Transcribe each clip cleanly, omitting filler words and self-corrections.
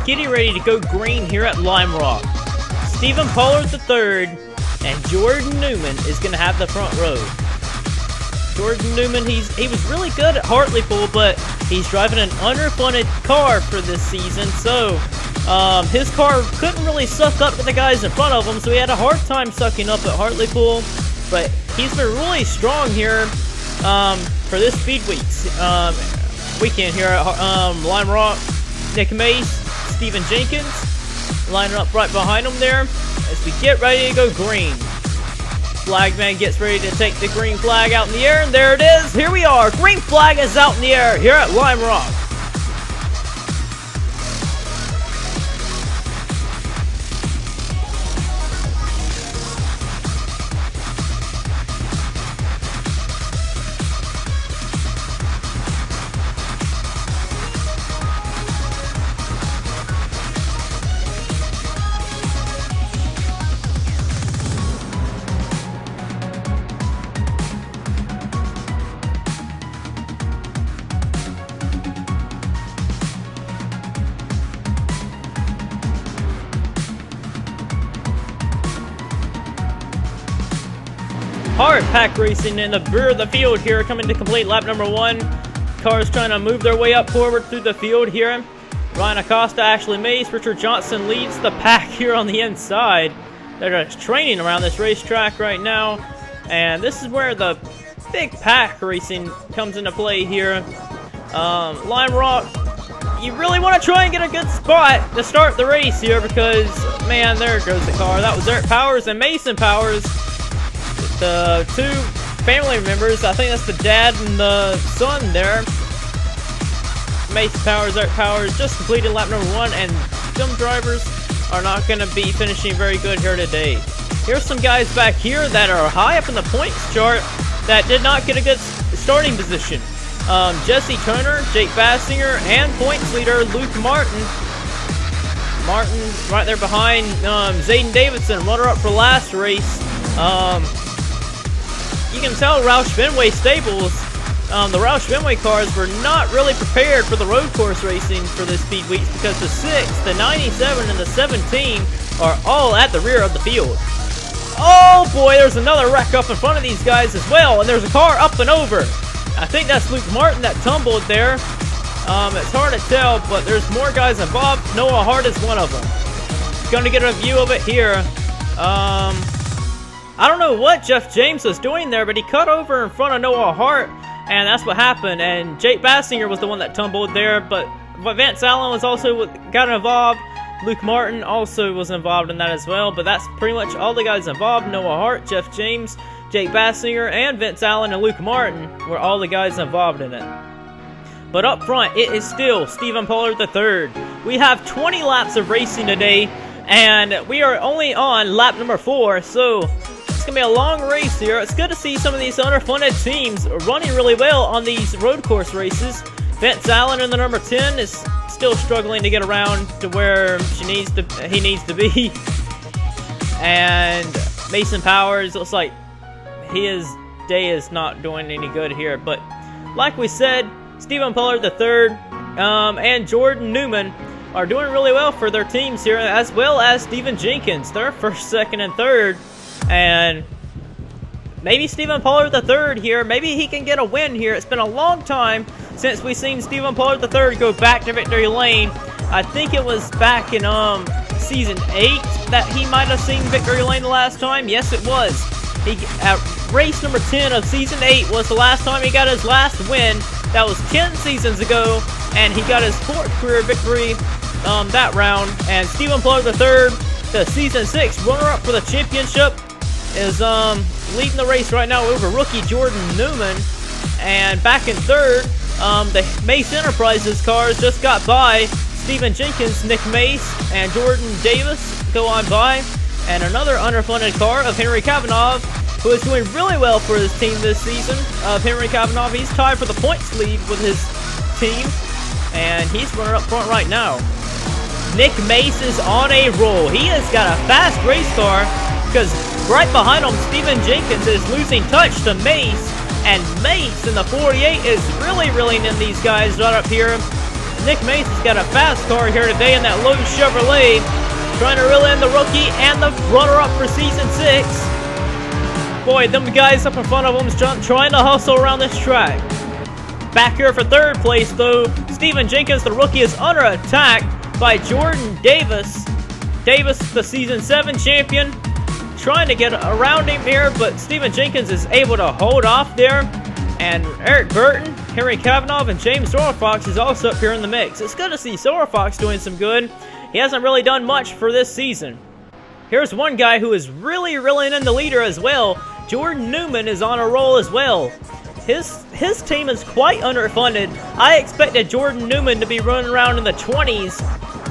getting ready to go green here at Limerock. Stephen Pollard III and Jordan Newman is going to have the front row. Jordan Newman, he was really good at Hartlepool, but he's driving an underfunded car for this season, so his car couldn't really suck up to the guys in front of him, so he had a hard time sucking up at Hartlepool. But he's been really strong here for this speed weekend here at Limerock. Nick Mace, Stephen Jenkins lining up right behind him there as we get ready to go green. Flagman gets ready to take the green flag out in the air, and there it is. Here we are. Green flag is out in the air here at Limerock. Hard pack racing in the rear of the field here, coming to complete lap number 1. Cars trying to move their way up forward through the field here. Ryan Acosta, Ashley Mace, Richard Johnson leads the pack here on the inside. They're just training around this racetrack right now, and this is where the big pack racing comes into play here. Limerock, you really want to try and get a good spot to start the race here because, man, there goes the car. That was Eric Powers and Mason Powers. The two family members, I think that's the dad and the son there. Mason Powers, Eric Powers just completed lap number 1, and them drivers are not going to be finishing very good here today. Here's some guys back here that are high up in the points chart that did not get a good starting position. Jesse Turner, Jake Bassinger, and points leader Luke Martin. Martin right there behind Zayden Davidson, runner-up for last race. You can tell Roush Fenway Stables, the Roush Fenway cars were not really prepared for the road course racing for this speed weeks because the 6, the 97, and the 17 are all at the rear of the field. Oh boy, there's another wreck up in front of these guys as well, and there's a car up and over. I think that's Luke Martin that tumbled there. It's hard to tell, but there's more guys involved. Noah Hart is one of them. Gonna get a view of it here. I don't know what Jeff James was doing there, but he cut over in front of Noah Hart, and that's what happened. And Jake Bassinger was the one that tumbled there, but Vance Allen was also got involved. Luke Martin also was involved in that as well, but that's pretty much all the guys involved. Noah Hart, Jeff James, Jake Bassinger, and Vince Allen and Luke Martin were all the guys involved in it. But up front, it is still Stephen Pollard III. We have 20 laps of racing today, and we are only on lap number 4, so it's going to be a long race here. It's good to see some of these underfunded teams running really well on these road course races. Vince Allen in the number 10 is still struggling to get around to where he needs to be. And Mason Powers looks like his day is not doing any good here. But like we said, Stephen Pollard III and Jordan Newman are doing really well for their teams here, as well as Stephen Jenkins. They're first, second, and third. And maybe Stephen Pollard III here, maybe he can get a win here. It's been a long time since we've seen Stephen Pollard III go back to victory lane. I think it was back in season 8 that he might have seen victory lane the last time. Yes, it was. At race number 10 of season 8 was the last time he got his last win. That was 10 seasons ago, and he got his 4th career victory that round. And Stephen Pollard III, the season 6 runner-up for the championship, is leading the race right now over rookie Jordan Newman. And back in third, the Mace Enterprises cars just got by. Stephen Jenkins, Nick Mace, and Jordan Davis go on by. And another underfunded car of Henry Kavanaugh, who is doing really well for his team this season. Henry Kavanaugh, he's tied for the points lead with his team, and he's running up front right now. Nick Mace is on a roll. He has got a fast race car, because right behind him, Stephen Jenkins is losing touch to Mace, and Mace in the 48 is really reeling in these guys right up here. Nick Mace has got a fast car here today in that Lowe's Chevrolet, trying to reel in the rookie and the runner-up for Season 6. Boy, them guys up in front of him trying to hustle around this track. Back here for third place, though, Stephen Jenkins, the rookie, is under attack by Jordan Davis. Davis, the Season 7 champion, trying to get around him here, but Stephen Jenkins is able to hold off there. And Eric Burton, Henry Kavanaugh, and James Fox is also up here in the mix. It's good to see Fox doing some good. He hasn't really done much for this season. Here's one guy who is really reeling in the leader as well. Jordan Newman is on a roll as well. His team is quite underfunded. I expected Jordan Newman to be running around in the 20s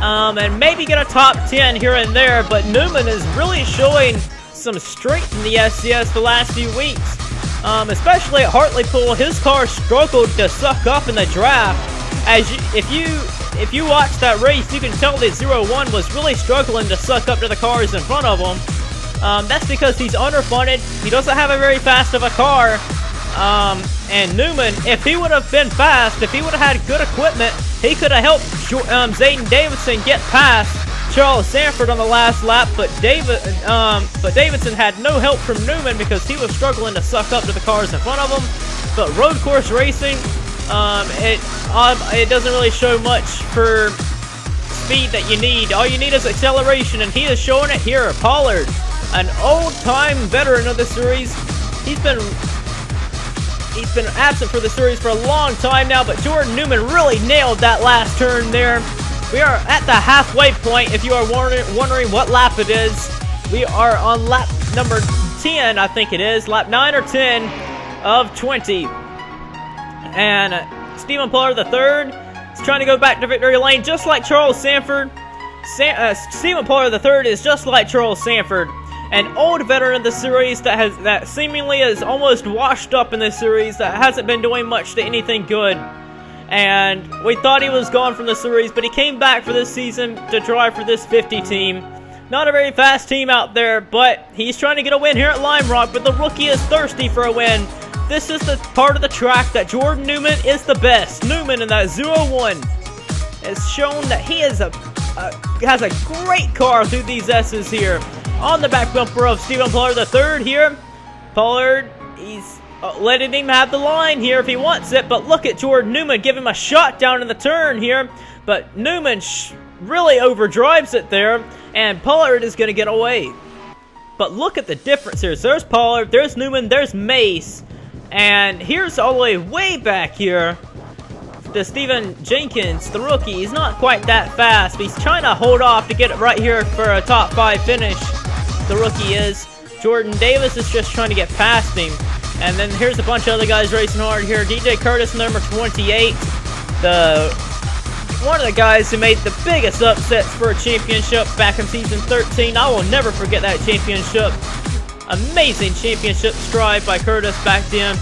and maybe get a top 10 here and there, but Newman is really showing some strength in the SCS the last few weeks. Especially at Hartlepool, his car struggled to suck up in the draft. If you watch that race, you can tell that 01 was really struggling to suck up to the cars in front of him. That's because he's underfunded. He doesn't have a very fast of a car. And Newman, if he would have been fast, if he would have had good equipment, he could have helped Zayden Davidson get past Charles Sanford on the last lap, but Davidson had no help from Newman because he was struggling to suck up to the cars in front of him. But road course racing, it doesn't really show much for speed that you need. All you need is acceleration, and he is showing it here. Pollard, an old-time veteran of the series, he's been absent for the series for a long time now, but Jordan Newman really nailed that last turn there. We are at the halfway point, if you are wondering what lap it is. We are on lap number 10, I think it is. Lap 9 or 10 of 20. And Stephen Pollard III is trying to go back to victory lane, just like Charles Sanford. Stephen Pollard III is just like Charles Sanford, an old veteran of the series that seemingly is almost washed up in this series, that hasn't been doing much to anything good. And we thought he was gone from the series, but he came back for this season to drive for this 50 team. Not a very fast team out there, but he's trying to get a win here at Limerock, but the rookie is thirsty for a win. This is the part of the track that Jordan Newman is the best. Newman in that 01 has shown that he is has a great car through these S's here. On the back bumper of Stephen Pollard III here. Pollard, he's letting him have the line here if he wants it, but look at Jordan Newman give him a shot down in the turn here, but Newman really overdrives it there, and Pollard is going to get away. But look at the difference here. So there's Pollard, there's Newman, there's Mace, and here's all the way back here to Stephen Jenkins, the rookie. He's not quite that fast, but he's trying to hold off to get it right here for a top 5 finish. The rookie is. Jordan Davis is just trying to get past him. And then here's a bunch of other guys racing hard here. DJ Curtis, number 28. One of the guys who made the biggest upsets for a championship back in Season 13. I will never forget that championship. Amazing championship stride by Curtis back then.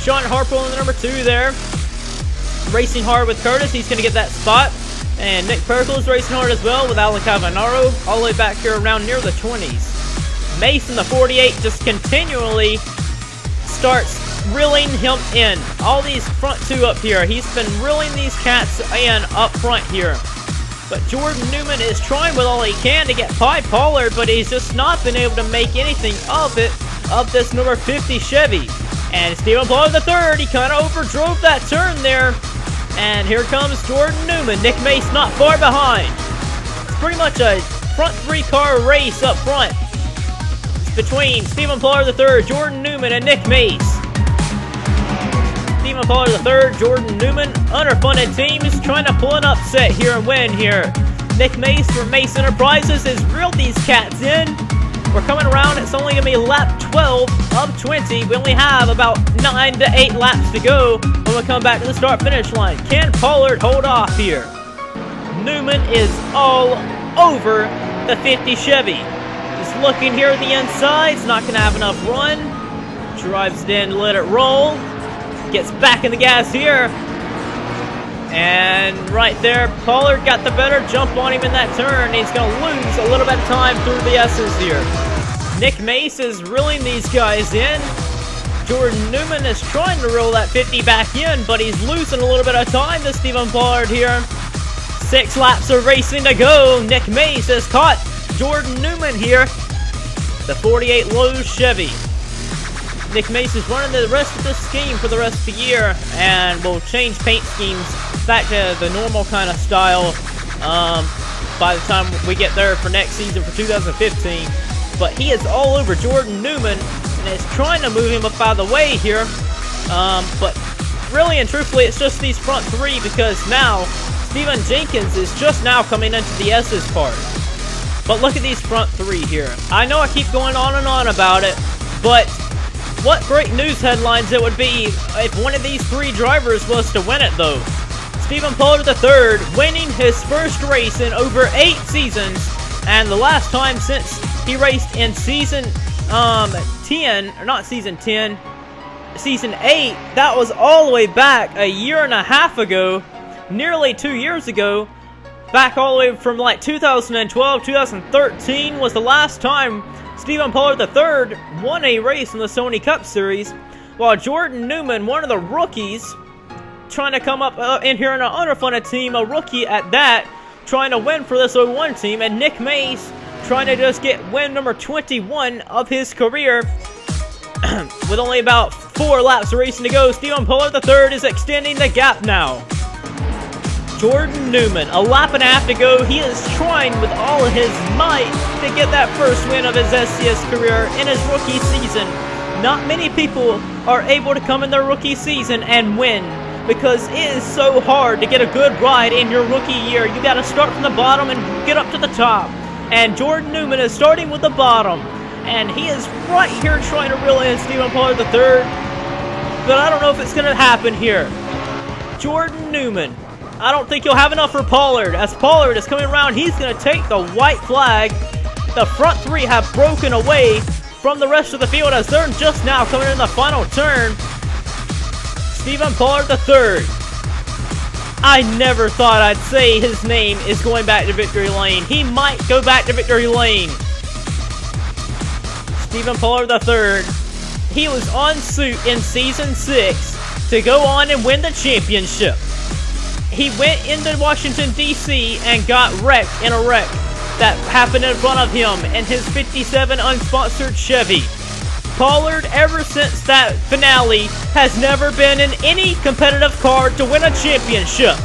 Sean Harpel in the number 2 there. Racing hard with Curtis. He's going to get that spot. And Nick Perkles racing hard as well with Alan Cavanaro. All the way back here around near the 20s. Mace in the 48 just continually starts reeling him in. All these front 2 up here. He's been reeling these cats in up front here. But Jordan Newman is trying with all he can to get by Pollard, but he's just not been able to make anything of it, of this number 50 Chevy. And Stephen Pollard III, he kind of overdrove that turn there. And here comes Jordan Newman. Nick Mace not far behind. It's pretty much a front 3 car race up front between Stephen Pollard III, Jordan Newman, and Nick Mace. Stephen Pollard III, Jordan Newman, underfunded teams trying to pull an upset here and win here. Nick Mace from Mace Enterprises has reeled these cats in. We're coming around. It's only going to be lap 12 of 20. We only have about 9 to 8 laps to go when we come back to the start-finish line. Can Pollard hold off here? Newman is all over the 50 Chevy. He's looking here at the inside. He's not going to have enough run. Drives it in to let it roll. Gets back in the gas here. And right there, Pollard got the better jump on him in that turn. He's going to lose a little bit of time through the S's here. Nick Mace is reeling these guys in. Jordan Newman is trying to reel that 50 back in, but he's losing a little bit of time to Stephen Pollard here. 6 laps of racing to go. Nick Mace has caught Jordan Newman here. The 48 Lowe's Chevy. Nick Mace is running the rest of the scheme for the rest of the year, and will change paint schemes back to the normal kind of style by the time we get there for next season for 2015. But he is all over Jordan Newman and is trying to move him up out of the way here. But really and truthfully, it's just these front 3, because now Stephen Jenkins is just now coming into the S's part. But look at these front 3 here. I know I keep going on and on about it, but what great news headlines it would be if one of these 3 drivers was to win it, though. Stephen Pollard III winning his first race in over 8 seasons, and the last time since he raced in season 10, or not season 10, season 8, that was all the way back a year and a half ago, nearly 2 years ago. Back all the way from like 2012, 2013 was the last time Stephen Pollard III won a race in the Sony Cup Series, while Jordan Newman, one of the rookies, trying to come up in here in an underfunded team, a rookie at that, trying to win for this 01 team, and Nick Mace trying to just get win number 21 of his career. With only about 4 laps of racing to go, Stephen Pollard III is extending the gap now. Jordan Newman, a lap and a half to go. He is trying with all of his might to get that first win of his SCS career in his rookie season. Not many people are able to come in their rookie season and win, because it is so hard to get a good ride in your rookie year. You got to start from the bottom and get up to the top. And Jordan Newman is starting with the bottom, and he is right here trying to reel in Stephen Pollard III. But I don't know if it's going to happen here. Jordan Newman, I don't think he'll have enough for Pollard. As Pollard is coming around, he's going to take the white flag. The front 3 have broken away from the rest of the field as they're just now coming in the final turn. Stephen Pollard III. I never thought I'd say his name is going back to victory lane. He might go back to victory lane. Stephen Pollard III. He was on suit in Season 6 to go on and win the championship. He went into Washington, D.C. and got wrecked in a wreck that happened in front of him in his 57 unsponsored Chevy. Pollard, ever since that finale, has never been in any competitive car to win a championship.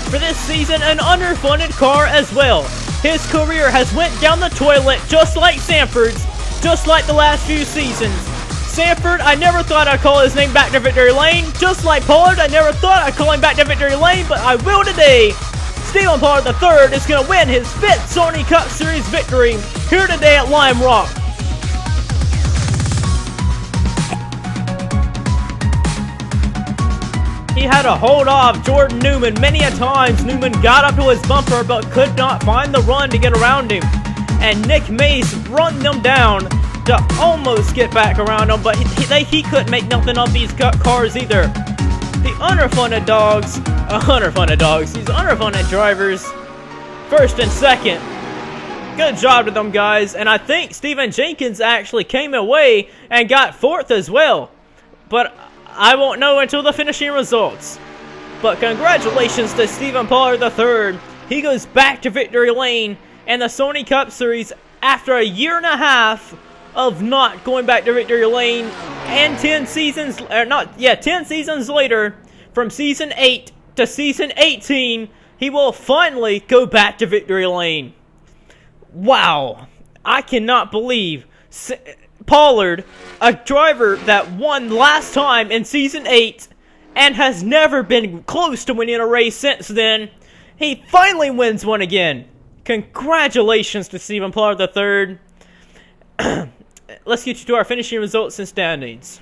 For this season, an underfunded car as well. His career has went down the toilet just like Sanford's, just like the last few seasons. Sanford, I never thought I'd call his name back to victory lane. Just like Pollard, I never thought I'd call him back to victory lane, but I will today. Stephen Pollard III is going to win his 5th Sony Cup Series victory here today at Limerock. He had to hold off Jordan Newman many a times. Newman got up to his bumper but could not find the run to get around him. And Nick Mace run them down to almost get back around him, but he couldn't make nothing of these cars either. The underfunded dogs, these underfunded drivers, first and second. Good job to them guys, and I think Stephen Jenkins actually came away and got 4th as well. But I won't know until the finishing results. But congratulations to Stephen Pollard III. He goes back to victory lane in the Sony Cup Series after a year and a half of not going back to victory lane, and 10 seasons later, from season 8 to season 18, he will finally go back to victory lane. Wow, I cannot believe Pollard, a driver that won last time in season 8 and has never been close to winning a race since then, he finally wins one again. Congratulations to Stephen Pollard III. Let's get you to our finishing results and standings.